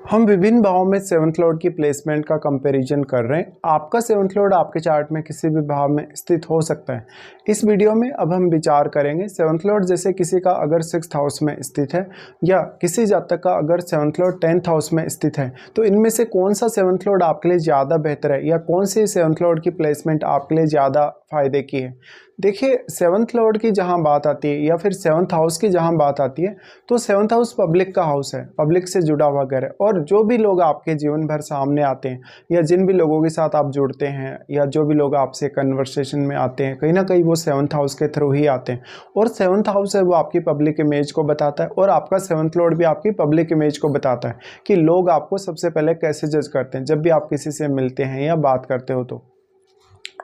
हम विभिन्न भावों में सेवंथ लॉर्ड की प्लेसमेंट का कंपैरिजन कर रहे हैं। आपका सेवंथ लॉर्ड आपके चार्ट में किसी भी भाव में स्थित हो सकता है। इस वीडियो में अब हम विचार करेंगे सेवंथ लॉर्ड जैसे किसी का अगर 6th हाउस में स्थित है या किसी जातक का अगर सेवंथ लॉर्ड 10th हाउस में स्थित है तो इनमें से कौन सा सेवंथ लॉर्ड आपके लिए ज़्यादा बेहतर है या कौन सी सेवंथ लॉर्ड की प्लेसमेंट आपके लिए ज़्यादा फायदे की है। देखिए, सेवंथ लॉर्ड की जहाँ बात आती है या फिर सेवंथ हाउस की जहाँ बात आती है तो सेवंथ हाउस पब्लिक का हाउस है, पब्लिक से जुड़ा हुआ घर है। और जो भी लोग आपके जीवन भर सामने आते हैं या जिन भी लोगों के साथ आप जुड़ते हैं या जो भी लोग आपसे कन्वर्सेशन में आते हैं, कहीं ना कहीं वो सेवंथ हाउस के थ्रू ही आते हैं। और सेवंथ हाउस है वो आपकी पब्लिक इमेज को बताता है और आपका सेवंथ लॉर्ड भी आपकी पब्लिक इमेज को बताता है कि लोग आपको सबसे पहले कैसे जज करते हैं जब भी आप किसी से मिलते हैं या बात करते हो। तो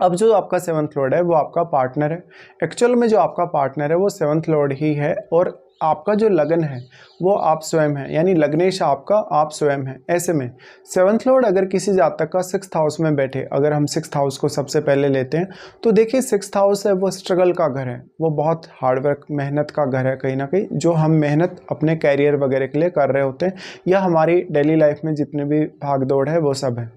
अब जो आपका सेवंथ लॉर्ड है वो आपका पार्टनर है। एक्चुअल में जो आपका पार्टनर है वो सेवंथ लॉर्ड ही है और आपका जो लगन है वो आप स्वयं है, यानी लग्नेश आपका आप स्वयं है। ऐसे में सेवंथ लॉर्ड अगर किसी जातक का 6th हाउस में बैठे, अगर हम 6th हाउस को सबसे पहले लेते हैं तो देखिए 6th हाउस है वो स्ट्रगल का घर है, वो बहुत हार्डवर्क मेहनत का घर है। कहीं ना कहीं जो हम मेहनत अपने कैरियर वगैरह के लिए कर रहे होते हैं या हमारी डेली लाइफ में जितने भी भाग दौड़ है वो सब है।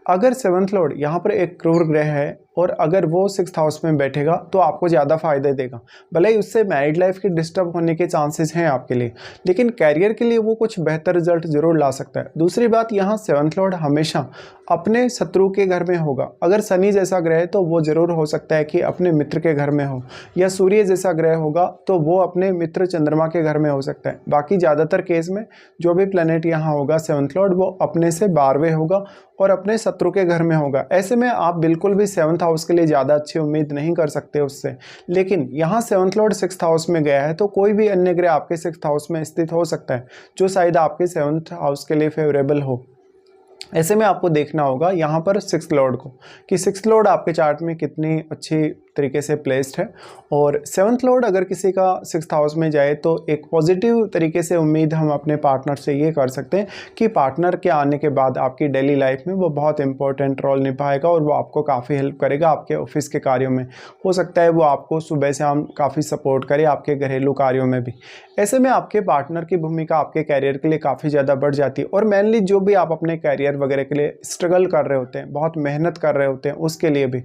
अगर सेवंथ लॉर्ड यहाँ पर एक क्रूर ग्रह है और अगर वो 6th हाउस में बैठेगा तो आपको ज़्यादा फायदे देगा। भले ही उससे मैरिड लाइफ की डिस्टर्ब होने के चांसेस हैं आपके लिए, लेकिन कैरियर के लिए वो कुछ बेहतर रिजल्ट जरूर ला सकता है। दूसरी बात, यहाँ सेवंथ लॉर्ड हमेशा अपने शत्रु के घर में होगा। अगर शनि जैसा ग्रह है तो वो जरूर हो सकता है कि अपने मित्र के घर में हो, या सूर्य जैसा ग्रह होगा तो वो अपने मित्र चंद्रमा के घर में हो सकता है। बाकी ज़्यादातर केस में जो भी प्लेनेट यहाँ होगा सेवंथ लॉर्ड वो अपने से 12वें होगा और अपने शत्रु के घर में होगा। ऐसे में आप बिल्कुल भी सेवंथ हाउस के लिए ज़्यादा अच्छी उम्मीद नहीं कर सकते उससे। लेकिन यहाँ सेवंथ लॉर्ड 6th हाउस में गया है तो कोई भी अन्य ग्रह आपके 6th हाउस में स्थित हो सकता है जो शायद आपके सेवंथ हाउस के लिए फेवरेबल हो। ऐसे में आपको देखना होगा यहाँ पर 6th लॉर्ड को कि 6th लॉर्ड आपके चार्ट में कितनी अच्छी तरीके से प्लेस्ड है। और 7th लॉर्ड अगर किसी का 6th हाउस में जाए तो एक पॉजिटिव तरीके से उम्मीद हम अपने पार्टनर से ये कर सकते हैं कि पार्टनर के आने के बाद आपकी डेली लाइफ में वो बहुत इंपॉर्टेंट रोल निभाएगा और वो आपको काफ़ी हेल्प करेगा आपके ऑफिस के कार्यों में। हो सकता है वो आपको सुबह शाम काफ़ी सपोर्ट करे आपके घरेलू कार्यों में भी। ऐसे में आपके पार्टनर की भूमिका आपके कैरियर के लिए काफ़ी ज़्यादा बढ़ जाती है। और मेनली जो भी आप अपने कैरियर वगैरह के लिए स्ट्रगल कर रहे होते हैं, बहुत मेहनत कर रहे होते हैं, उसके लिए भी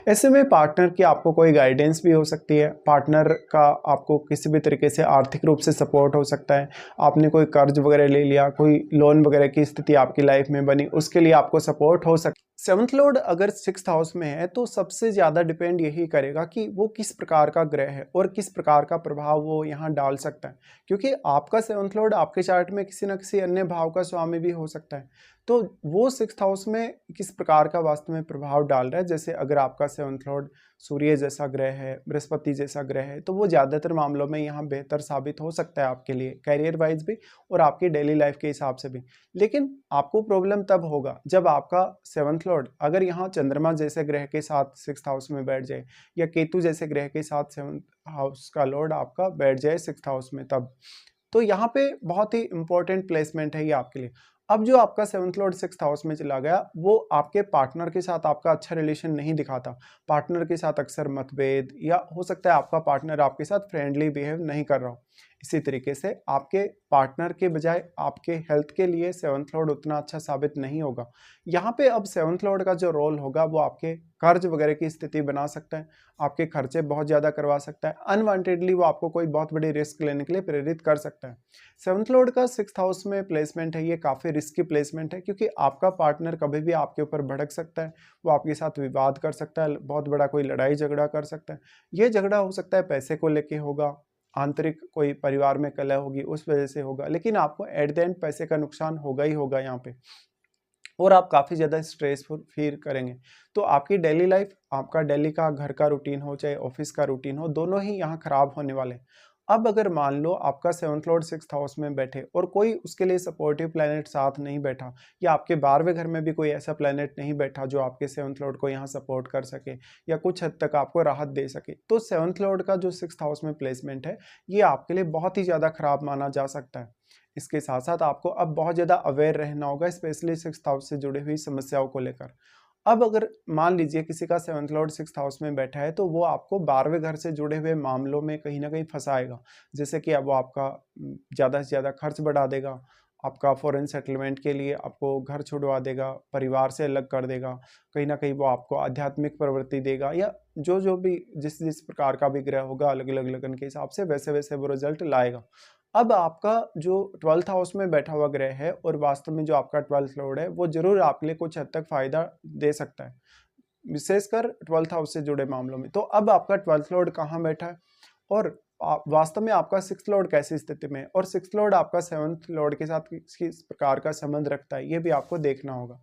ऐसे में पार्टनर की आपको कोई गाइडेंस भी हो सकती है। पार्टनर का आपको किसी भी तरीके से आर्थिक रूप से सपोर्ट हो सकता है। आपने कोई कर्ज वगैरह ले लिया, कोई लोन वगैरह की स्थिति आपकी लाइफ में बनी, उसके लिए आपको सपोर्ट हो सकता है। 7th लॉर्ड अगर 6th हाउस में है तो सबसे ज़्यादा डिपेंड यही करेगा कि वो किस प्रकार का ग्रह है और किस प्रकार का प्रभाव वो यहाँ डाल सकता है, क्योंकि आपका 7th लॉर्ड आपके चार्ट में किसी न किसी अन्य भाव का स्वामी भी हो सकता है। तो वो 6th हाउस में किस प्रकार का वास्तव में प्रभाव डाल रहा है, जैसे अगर आपका 7th लॉर्ड सूर्य जैसा ग्रह है, बृहस्पति जैसा ग्रह है, तो वो ज़्यादातर मामलों में यहाँ बेहतर साबित हो सकता है आपके लिए कैरियर वाइज भी और आपकी डेली लाइफ के हिसाब से भी। लेकिन आपको प्रॉब्लम तब होगा जब आपका 7th लॉर्ड अगर यहाँ चंद्रमा जैसे ग्रह के साथ 6th हाउस में बैठ जाए या केतु जैसे ग्रह के साथ 7th हाउस का लॉर्ड आपका बैठ जाए 6th हाउस में, तब तो यहाँ पे बहुत ही इंपॉर्टेंट प्लेसमेंट है ये आपके लिए। अब जो आपका 7th लॉर्ड 6th हाउस में चला गया वो आपके पार्टनर के साथ आपका अच्छा रिलेशन नहीं दिखाता। पार्टनर के साथ अक्सर मतभेद, या हो सकता है आपका पार्टनर आपके साथ फ्रेंडली बिहेव नहीं कर रहा हो। इसी तरीके से आपके पार्टनर के बजाय आपके हेल्थ के लिए 7th लॉर्ड उतना अच्छा साबित नहीं होगा। यहाँ पे अब 7th लॉर्ड का जो रोल होगा वो आपके कर्ज वगैरह की स्थिति बना सकता है, आपके खर्चे बहुत ज़्यादा करवा सकता है, अनवांटेडली वो आपको कोई बहुत बड़ी रिस्क लेने के लिए प्रेरित कर सकता है। 7th लॉर्ड का 6th हाउस में प्लेसमेंट है, ये काफ़ी रिस्की प्लेसमेंट है क्योंकि आपका पार्टनर कभी भी आपके ऊपर भड़क सकता है, वो आपके साथ विवाद कर सकता है, बहुत बड़ा कोई लड़ाई झगड़ा कर सकता है। ये झगड़ा हो सकता है पैसे को लेके होगा, आंतरिक कोई परिवार में कलह होगी उस वजह से होगा, लेकिन आपको एट द एंड पैसे का नुकसान होगा ही होगा यहाँ पे, और आप काफ़ी ज़्यादा स्ट्रेसफुल फील करेंगे। तो आपकी डेली लाइफ, आपका डेली का घर का रूटीन हो चाहे ऑफिस का रूटीन हो, दोनों ही यहाँ खराब होने वाले। अब अगर मान लो आपका 7th लॉर्ड 6th हाउस में बैठे और कोई उसके लिए सपोर्टिव प्लैनेट साथ नहीं बैठा, या आपके 12वें घर में भी कोई ऐसा प्लैनेट नहीं बैठा जो आपके 7th लॉर्ड को यहाँ सपोर्ट कर सके या कुछ हद तक आपको राहत दे सके, तो 7th लॉर्ड का जो 6th हाउस में प्लेसमेंट है ये आपके लिए बहुत ही ज़्यादा खराब माना जा सकता है। इसके साथ साथ आपको अब बहुत ज़्यादा अवेयर रहना होगा, स्पेशली 6th हाउस से जुड़ी हुई समस्याओं को लेकर। अब अगर मान लीजिए किसी का 7th लॉर्ड 6th हाउस में बैठा है तो वो आपको 12वें घर से जुड़े हुए मामलों में कहीं ना कहीं फंसाएगा, जैसे कि अब वो आपका ज़्यादा से ज़्यादा खर्च बढ़ा देगा, आपका फॉरेन सेटलमेंट के लिए आपको घर छुड़वा देगा, परिवार से अलग कर देगा, कहीं ना कहीं वो आपको आध्यात्मिक प्रवृत्ति देगा, या जो भी जिस जिस प्रकार का भी ग्रह होगा अलग अलग लगन के हिसाब से वैसे वैसे वो रिजल्ट लाएगा। अब आपका जो 12th हाउस में बैठा हुआ ग्रह है और वास्तव में जो आपका 12th लॉर्ड है वो जरूर आपके लिए कुछ हद तक फायदा दे सकता है, विशेषकर 12th हाउस से जुड़े मामलों में। तो अब आपका 12th लॉर्ड कहाँ बैठा है और वास्तव में आपका 6th लॉर्ड कैसी स्थिति में है, और 6th लॉर्ड आपका 7th लॉर्ड के साथ किस प्रकार का संबंध रखता है, ये भी आपको देखना होगा।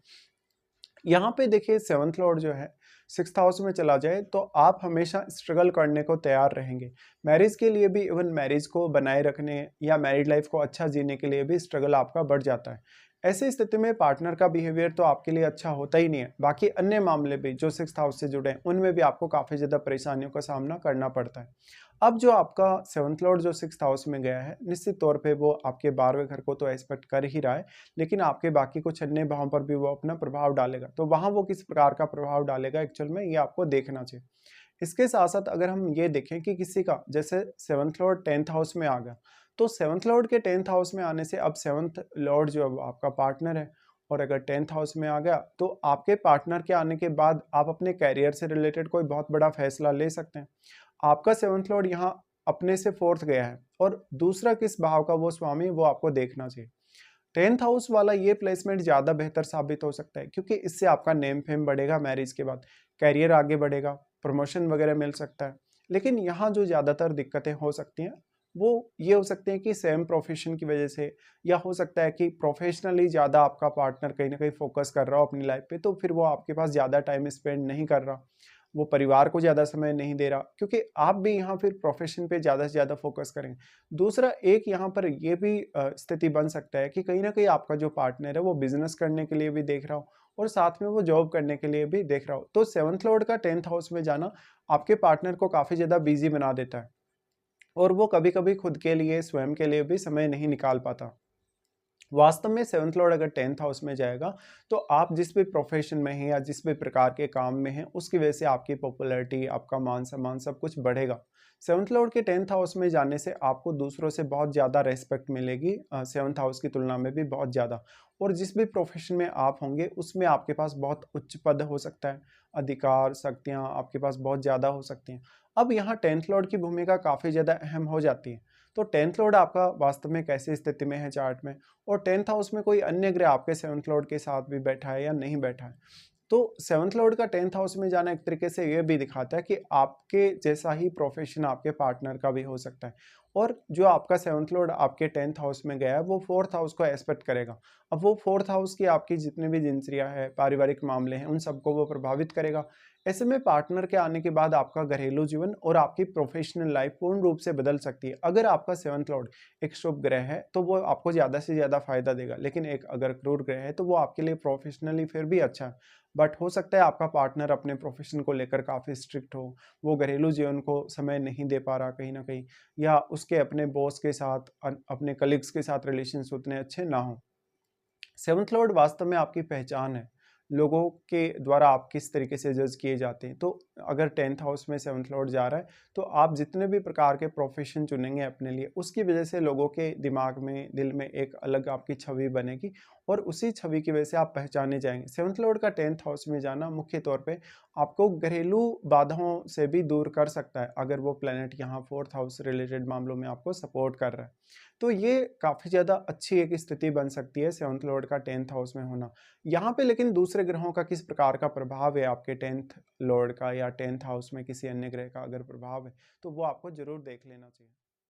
यहाँ पे देखिए 7th लॉर्ड जो है 6th हाउस में चला जाए तो आप हमेशा स्ट्रगल करने को तैयार रहेंगे, मैरिज के लिए भी, इवन मैरिज को बनाए रखने या मैरिड लाइफ को अच्छा जीने के लिए भी स्ट्रगल आपका बढ़ जाता है। ऐसी स्थिति में पार्टनर का बिहेवियर तो आपके लिए अच्छा होता ही नहीं है, बाकी अन्य मामले भी जो 6th हाउस से जुड़े हैं उनमें भी आपको काफ़ी ज़्यादा परेशानियों का सामना करना पड़ता है। अब जो आपका 7th लॉर्ड जो 6th हाउस में गया है, निश्चित तौर पे वो आपके 12वें घर को तो एस्पेक्ट कर ही रहा है, लेकिन आपके बाकी कुछ अन्य भावों पर भी वो अपना प्रभाव डालेगा। तो वहाँ वो किस प्रकार का प्रभाव डालेगा एक्चुअल में ये आपको देखना चाहिए। इसके साथ साथ अगर हम ये देखें कि किसी का जैसे 7th लॉर्ड 10th हाउस में आ गया, तो 7th लॉर्ड के 10th हाउस में आने से अब 7th लॉर्ड जो आपका पार्टनर है, और अगर 10th हाउस में आ गया तो आपके पार्टनर के आने के बाद आप अपने कैरियर से रिलेटेड कोई बहुत बड़ा फैसला ले सकते हैं। आपका 7th लॉर्ड यहाँ अपने से 4th गया है और दूसरा किस भाव का वो स्वामी वो आपको देखना चाहिए। 10th हाउस वाला ये प्लेसमेंट ज़्यादा बेहतर साबित हो सकता है, क्योंकि इससे आपका नेम फेम बढ़ेगा, मैरिज के बाद कैरियर आगे बढ़ेगा, प्रमोशन वगैरह मिल सकता है। लेकिन यहाँ जो ज़्यादातर दिक्कतें हो सकती हैं वो ये हो सकती है कि सेम प्रोफेशन की वजह से, या हो सकता है कि प्रोफेशनली ज़्यादा आपका पार्टनर कहीं ना कहीं फोकस कर रहा हो अपनी लाइफ पे, तो फिर वो आपके पास ज़्यादा टाइम स्पेंड नहीं कर रहा, वो परिवार को ज़्यादा समय नहीं दे रहा, क्योंकि आप भी यहाँ फिर प्रोफेशन पे ज़्यादा से ज़्यादा फोकस करेंगे। दूसरा एक यहाँ पर ये भी स्थिति बन सकता है कि कहीं ना कहीं आपका जो पार्टनर है वो बिजनेस करने के लिए भी देख रहा हो और साथ में वो जॉब करने के लिए भी देख रहा हो। तो 7th लॉर्ड का 10th हाउस में जाना आपके पार्टनर को काफ़ी ज़्यादा बिजी बना देता है, और वो कभी कभी खुद के लिए, स्वयं के लिए भी समय नहीं निकाल पाता। वास्तव में 7th लॉर्ड अगर 10th हाउस में जाएगा तो आप जिस भी प्रोफेशन में हैं या जिस भी प्रकार के काम में हैं उसकी वजह से आपकी पॉपुलैरिटी, आपका मान सम्मान सब कुछ बढ़ेगा। 7th लॉर्ड के 10th हाउस में जाने से आपको दूसरों से बहुत ज़्यादा रेस्पेक्ट मिलेगी, 7th हाउस की तुलना में भी बहुत ज़्यादा, और जिस भी प्रोफेशन में आप होंगे उसमें आपके पास बहुत उच्च पद हो सकता है, अधिकार शक्तियाँ आपके पास बहुत ज़्यादा हो सकती हैं। अब यहाँ 10th लॉर्ड की भूमिका काफ़ी ज़्यादा अहम हो जाती है। तो 10th लॉर्ड आपका वास्तव में कैसी स्थिति में है चार्ट में, और 10th हाउस में कोई अन्य ग्रह आपके 7th लॉर्ड के साथ भी बैठा है या नहीं बैठा है। तो 7th लॉर्ड का 10th हाउस में जाना एक तरीके से ये भी दिखाता है कि आपके जैसा ही प्रोफेशन आपके पार्टनर का भी हो सकता है, और जो आपका 7th लॉर्ड आपके 10th हाउस में गया है वो 4th हाउस को एस्पेक्ट करेगा। अब वो 4th हाउस की आपकी जितनी भी दिनचर्या है, पारिवारिक मामले हैं, उन सबको वो प्रभावित करेगा। ऐसे में पार्टनर के आने के बाद आपका घरेलू जीवन और आपकी प्रोफेशनल लाइफ पूर्ण रूप से बदल सकती है। अगर आपका 7th लॉर्ड एक शुभ ग्रह है तो वो आपको ज़्यादा से ज़्यादा फायदा देगा, लेकिन एक अगर क्रूर ग्रह है तो वो आपके लिए प्रोफेशनली फिर भी अच्छा है, बट हो सकता है आपका पार्टनर अपने प्रोफेशन को लेकर काफ़ी स्ट्रिक्ट हो, वो घरेलू जीवन को समय नहीं दे पा रहा कहीं ना कहीं, या उसके अपने बॉस के साथ, अपने कलीग्स के साथ रिलेशंस उतने अच्छे ना हो। 7th लॉर्ड वास्तव में आपकी पहचान है, लोगों के द्वारा आप किस तरीके से जज किए जाते हैं। तो अगर 10th हाउस में 7th लॉर्ड जा रहा है तो आप जितने भी प्रकार के प्रोफेशन चुनेंगे अपने लिए, उसकी वजह से लोगों के दिमाग में, दिल में एक अलग आपकी छवि बनेगी, और उसी छवि की वजह से आप पहचाने जाएंगे। 7th लॉर्ड का 10th हाउस में जाना मुख्य तौर पे आपको घरेलू बाधाओं से भी दूर कर सकता है, अगर वो प्लेनेट यहाँ 4th हाउस रिलेटेड मामलों में आपको सपोर्ट कर रहा है। तो ये काफ़ी ज़्यादा अच्छी एक स्थिति बन सकती है 7th लॉर्ड का 10th हाउस में होना। यहाँ पे लेकिन दूसरे ग्रहों का किस प्रकार का प्रभाव है आपके 10th लॉर्ड का, या 10th हाउस में किसी अन्य ग्रह का अगर प्रभाव है तो वो आपको जरूर देख लेना चाहिए।